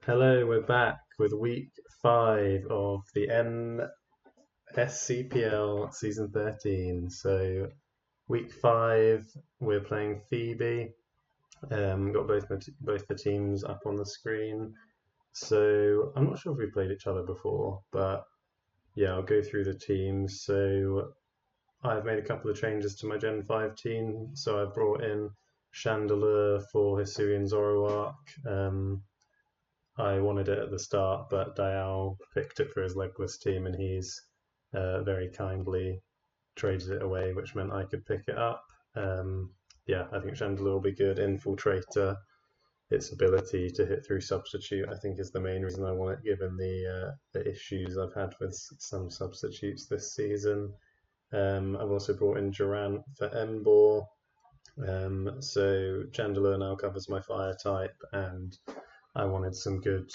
Hello, we're back with week 5 of the NSCPL season 13. So, week 5, we're playing Phoebe. Got both the teams up on the screen. So, I'm not sure if we played each other before, but yeah, I'll go through the teams. So, I've made a couple of changes to my Gen 5 team. So, I've brought in Chandelier for Hisuian Zoroark. I wanted it at the start, but Dial picked it for his legless team, and he's very kindly traded it away, which meant I could pick it up. Yeah, I think Chandelier will be good. Infiltrator, its ability to hit through substitute, I think is the main reason I want it, given the issues I've had with some substitutes this season. I've also brought in Durant for Embor. So Chandelier now covers my fire type, and I wanted some good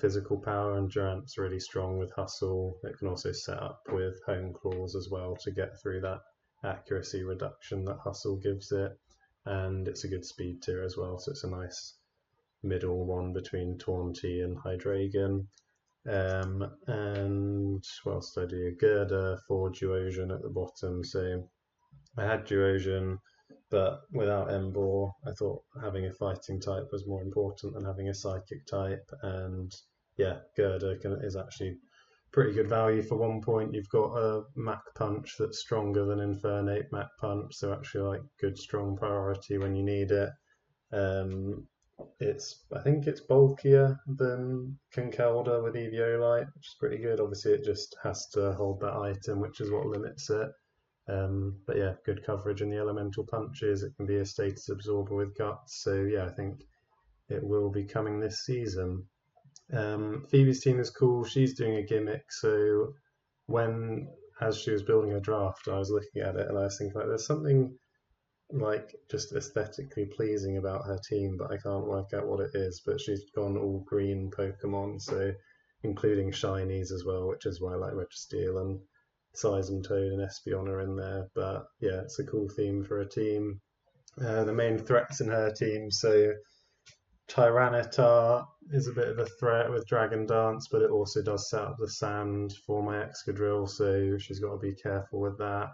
physical power, and Durant's really strong with hustle. It can also set up with home claws as well to get through that accuracy reduction that hustle gives it, and it's a good speed tier as well, so it's a nice middle one between Taunty and Hydreigon. And what else did I do? Girder for Duosion at the bottom. So I had Duosion, but without Embor, I thought having a fighting type was more important than having a psychic type. And yeah, Girder is actually pretty good value for 1 point. You've got a Mach Punch that's stronger than Infernape Mach Punch, so actually good strong priority when you need it. I think it's bulkier than Conkeldurr with Eviolite, which is pretty good. Obviously, it just has to hold that item, which is what limits it. But yeah, good coverage in the elemental punches. It can be a status absorber with guts. So yeah, I think it will be coming this season. Phoebe's team is cool. She's doing a gimmick. So as she was building her draft, I was looking at it and I was thinking there's something just aesthetically pleasing about her team, but I can't work out what it is. But she's gone all green Pokemon, so including shinies as well, which is why I like Registeel and Seismitoad and Espeon are in there. But yeah, it's a cool theme for a team. The main threats in her team, so Tyranitar is a bit of a threat with Dragon Dance, but it also does set up the sand for my Excadrill, so she's got to be careful with that.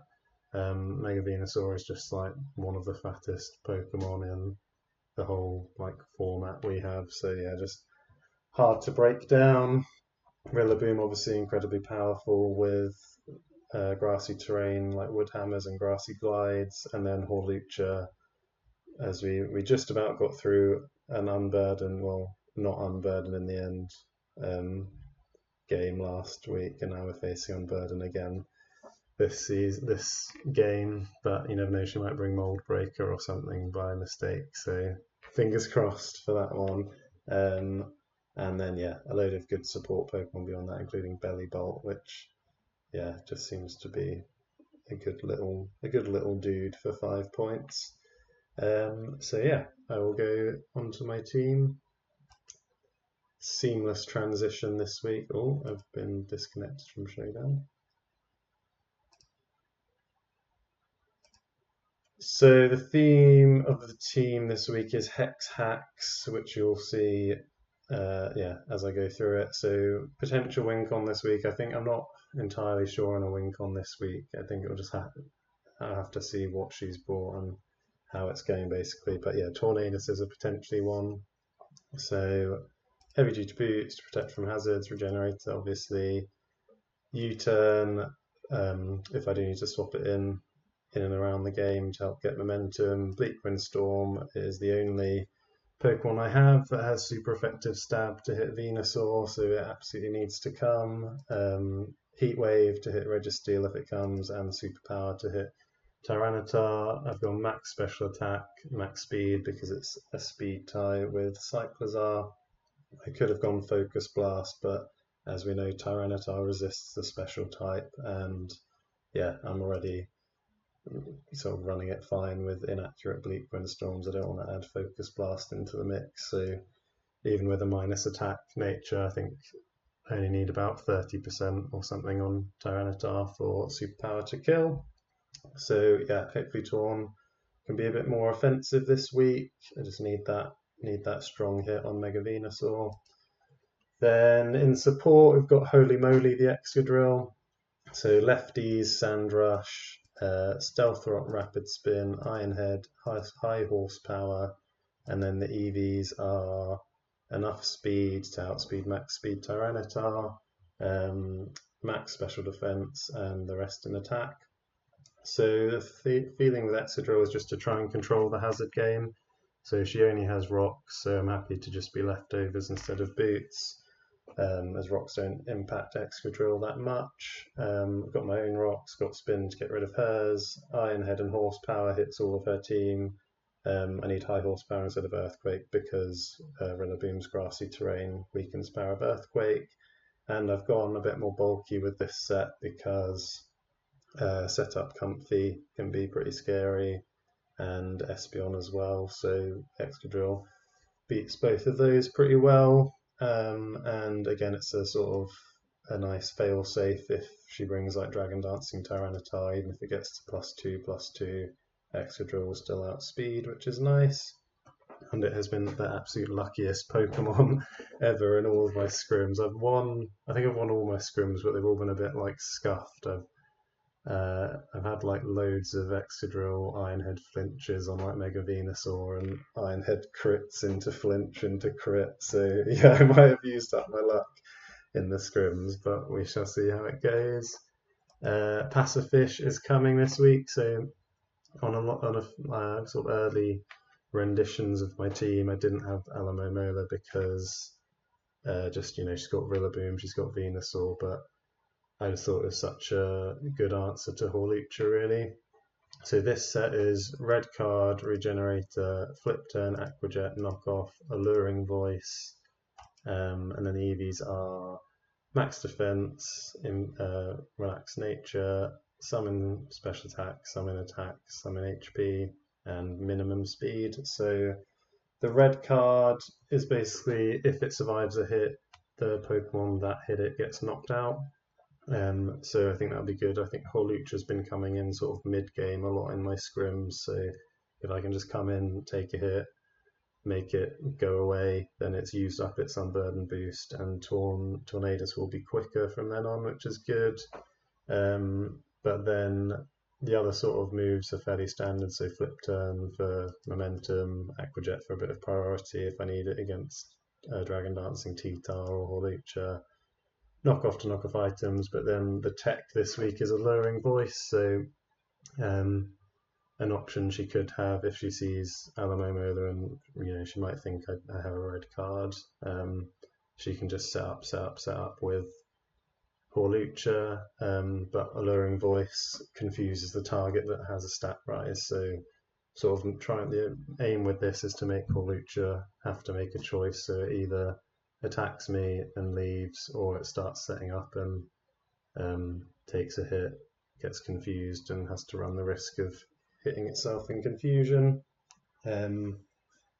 Mega Venusaur is just one of the fattest Pokemon in the whole format we have, so yeah, just hard to break down. Rillaboom obviously incredibly powerful with grassy terrain like Wood Hammers and Grassy Glides, and then Hawlucha, as we just about got through an unburdened, well, not unburdened in the end, game last week, and now we're facing unburden again this game, but you never know, she might bring Mold Breaker or something by mistake, so fingers crossed for that one. And then yeah, a load of good support Pokemon beyond that, including Bellibolt, which yeah, just seems to be a good little dude for 5 points. So yeah, I will go onto my team. Seamless transition this week. Oh, I've been disconnected from Showdown. So the theme of the team this week is Hex Hacks, which you'll see as I go through it. So potential win-con this week. I think I'm not entirely sure on a win-con this week. I think it'll just I'll have to see what she's brought and how it's going basically. But yeah, Tornadus is a potentially one. So heavy duty boots to protect from hazards, Regenerator obviously. U-turn, if I do need to swap it in and around the game to help get momentum. Bleak Windstorm is the only Pokemon I have that has super effective stab to hit Venusaur, so it absolutely needs to come. Heat Wave to hit Registeel if it comes, and Superpower to hit Tyranitar. I've gone max special attack, max speed because it's a speed tie with Cyclizar. I could have gone Focus Blast, but as we know, Tyranitar resists the special type, and yeah, I'm already sort of running it fine with inaccurate Bleak Windstorms. I don't want to add Focus Blast into the mix, so even with a minus attack nature, I think I only need about 30% or something on Tyranitar for Superpower to kill. So yeah, hopefully Torn can be a bit more offensive this week. I just need that strong hit on Mega Venusaur. Then in support, we've got Holy Moly, the Excadrill. So lefties, Sand Rush, Stealth Rock, Rapid Spin, Iron Head, high Horsepower, and then the EVs are enough speed to outspeed max speed Tyranitar, max special defense, and the rest in attack. So the feeling with Excadrill is just to try and control the hazard game. So she only has rocks, so I'm happy to just be leftovers instead of boots. As rocks don't impact Excadrill that much. I've got my own rocks, got spin to get rid of hers. Iron Head and Horsepower hits all of her team. I need high horsepower instead of Earthquake because Rillaboom's grassy terrain weakens power of Earthquake. And I've gone a bit more bulky with this set because setup comfy can be pretty scary, and Espeon as well. So Excadrill beats both of those pretty well. And again, it's a sort of a nice fail safe if she brings like Dragon Dancing Tyranitar, even if it gets to +2/+2, Excadrill will still outspeed, which is nice. And it has been the absolute luckiest Pokemon ever in all of my scrims. I think I've won all my scrims, but they've all been a bit like scuffed. I've had like loads of Excadrill Ironhead flinches on like Mega Venusaur and Ironhead crits into flinch into crit. So yeah, I might have used up my luck in the scrims, but we shall see how it goes. Pacifish is coming this week, so on a sort of early renditions of my team, I didn't have Alamomola because she's got Rillaboom, she's got Venusaur, but I just thought it was such a good answer to Hawlucha, really. So this set is red card, regenerator, flip turn, Aquajet, knockoff, alluring voice, and then the EVs are max defense, relaxed nature, summon special attack, summon attack, summon HP, and minimum speed. So the red card is basically if it survives a hit, the Pokemon that hit it gets knocked out. So I think that'll be good. I think Hawlucha's been coming in sort of mid-game a lot in my scrims, so if I can just come in, take a hit, make it go away, then it's used up its Unburden boost, and Tornadus will be quicker from then on, which is good. But then the other sort of moves are fairly standard, so Flip Turn for momentum, Aquajet for a bit of priority if I need it against Dragon Dancing T-Tar or Hawlucha. Knock off to knock off items, but then the tech this week is alluring voice, so an option she could have if she sees Alamomola and she might think I have a red card. She can just set up with Hawlucha, but alluring voice confuses the target that has a stat rise, so sort of the aim with this is to make Hawlucha have to make a choice, so it either attacks me and leaves, or it starts setting up and takes a hit, gets confused, and has to run the risk of hitting itself in confusion. And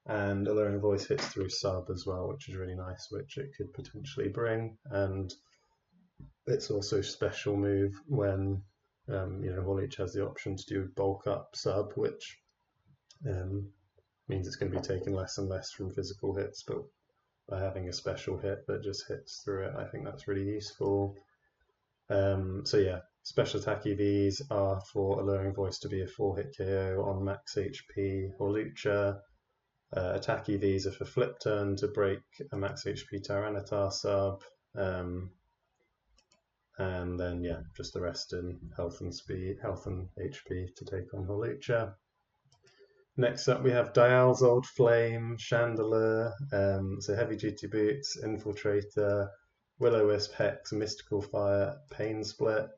Alluring Voice hits through sub as well, which is really nice, which it could potentially bring. And it's also a special move when Hawlucha has the option to do bulk up sub, which means it's going to be taking less and less from physical hits, but by having a special hit that just hits through it, I think that's really useful. So yeah, special attack EVs are for Alluring Voice to be a 4-hit KO on max HP Hawlucha. Attack EVs are for Flip Turn to break a max HP Tyranitar sub. And then yeah, just the rest in health and HP to take on Hawlucha. Next up we have Dialzold, Flame, Chandelure, so Heavy Duty Boots, Infiltrator, Will-O-Wisp, Hex, Mystical Fire, Pain Split,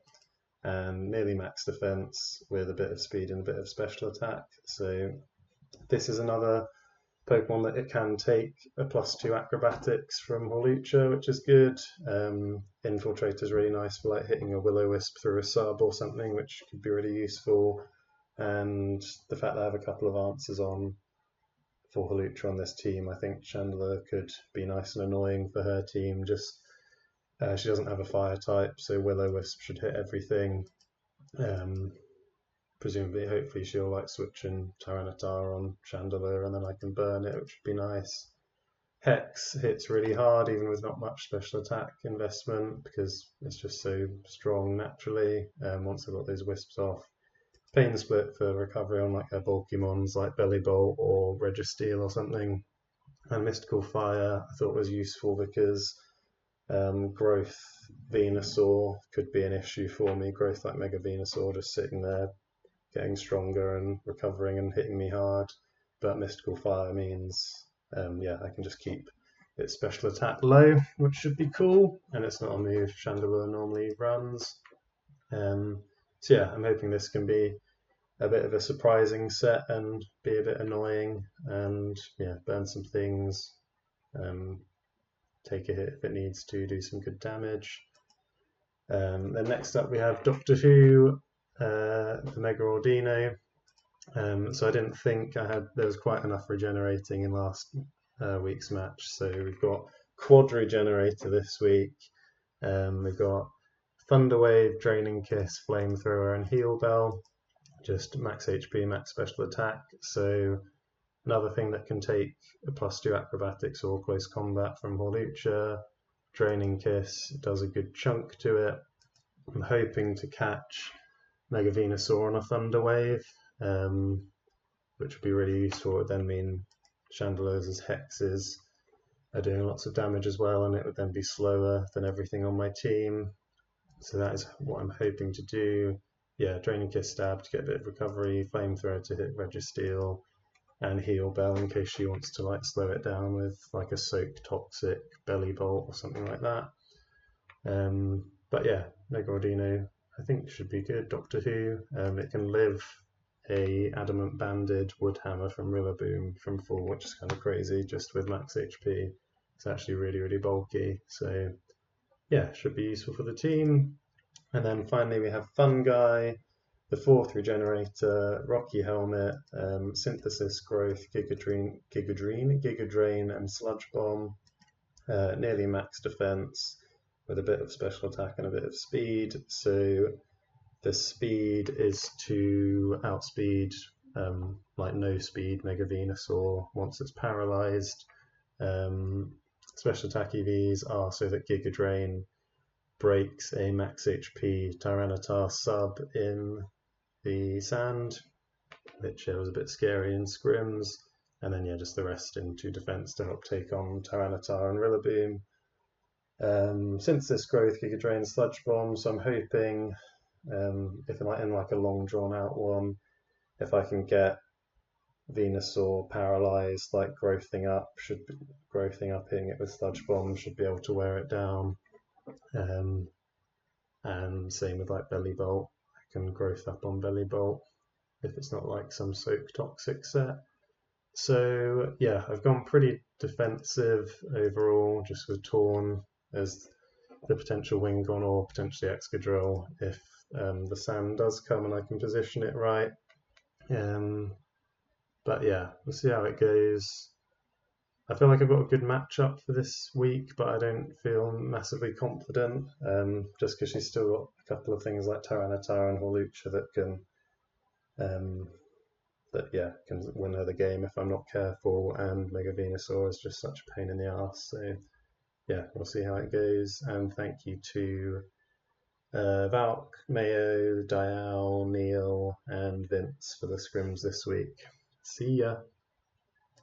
and nearly max defense with a bit of speed and a bit of special attack. So this is another Pokemon that it can take a +2 acrobatics from Hawlucha, which is good. Infiltrator is really nice for like hitting a Will-O-Wisp through a sub or something, which could be really useful. And the fact that I have a couple of answers on for Hawlucha on this team, I think Chandelure could be nice and annoying for her team. Just she doesn't have a fire type, so Will-O-Wisp should hit everything. Presumably, hopefully she'll like switch in Tyranitar on Chandelure and then I can burn it, which would be nice. Hex hits really hard even with not much special attack investment because it's just so strong naturally. Once I've got those wisps off. Pain Split for recovery on like her bulky mons like Belly Bolt or Registeel or something. And Mystical Fire I thought was useful because growth Venusaur could be an issue for me. Growth like Mega Venusaur just sitting there getting stronger and recovering and hitting me hard. But Mystical Fire means I can just keep its special attack low, which should be cool, and it's not a move Chandelure normally runs. So yeah, I'm hoping this can be a bit of a surprising set and be a bit annoying and burn some things, take a hit if it needs to, do some good damage. Then next up we have Doctor Who, the Mega Ordino. So I didn't think there was quite enough regenerating in last week's match. So we've got Quad Regenerator this week. We've got Thunderwave, Draining Kiss, Flamethrower, and Heal Bell. Just max HP, max special attack. So another thing that can take a +2 acrobatics or close combat from Hawlucha. Draining Kiss does a good chunk to it. I'm hoping to catch Mega Venusaur on a Thunder Wave, which would be really useful. It would then mean Chandelure's hexes are doing lots of damage as well, and it would then be slower than everything on my team. So that is what I'm hoping to do. Yeah, Draining Kiss Stab to get a bit of recovery, Flamethrower to hit Registeel, and Heal Bell in case she wants to like slow it down with like a Soak Toxic Belly Bolt or something like that. But yeah, Mega Ordino I think should be good. Doctor Who, it can live a Adamant Banded Woodhammer from Rillaboom from full, which is kind of crazy just with max HP. It's actually really, really bulky. So yeah, should be useful for the team. And then finally we have Fun Guy, the 4th Regenerator, Rocky Helmet, Synthesis Growth, Giga Drain, and Sludge Bomb. Nearly max defense with a bit of special attack and a bit of speed. So the speed is to outspeed like no speed Mega Venusaur once it's paralyzed. Special attack EVs are so that Giga Drain breaks a max HP Tyranitar sub in the sand, which was a bit scary in scrims, and then just the rest into defense to help take on Tyranitar and Rillaboom. Synthesis Growth, Giga Drain, Sludge Bomb, so I'm hoping if in like a long drawn out one, if I can get Venusaur paralyzed, like growthing upping it with Sludge Bomb should be able to wear it down. And same with like Belly Bolt, I can growth up on Belly Bolt if it's not like some Soak Toxic set. So yeah, I've gone pretty defensive overall, just with Torn as the potential Wingon or potentially Excadrill if the sand does come and I can position it right. But yeah, we'll see how it goes. I feel like I've got a good matchup for this week, but I don't feel massively confident, just because she's still got a couple of things like Tyranitar and Hawlucha that can win her the game if I'm not careful, and Mega Venusaur is just such a pain in the ass. So yeah, we'll see how it goes, and thank you to Valk, Mayo, Dial, Neil, and Vince for the scrims this week. See ya!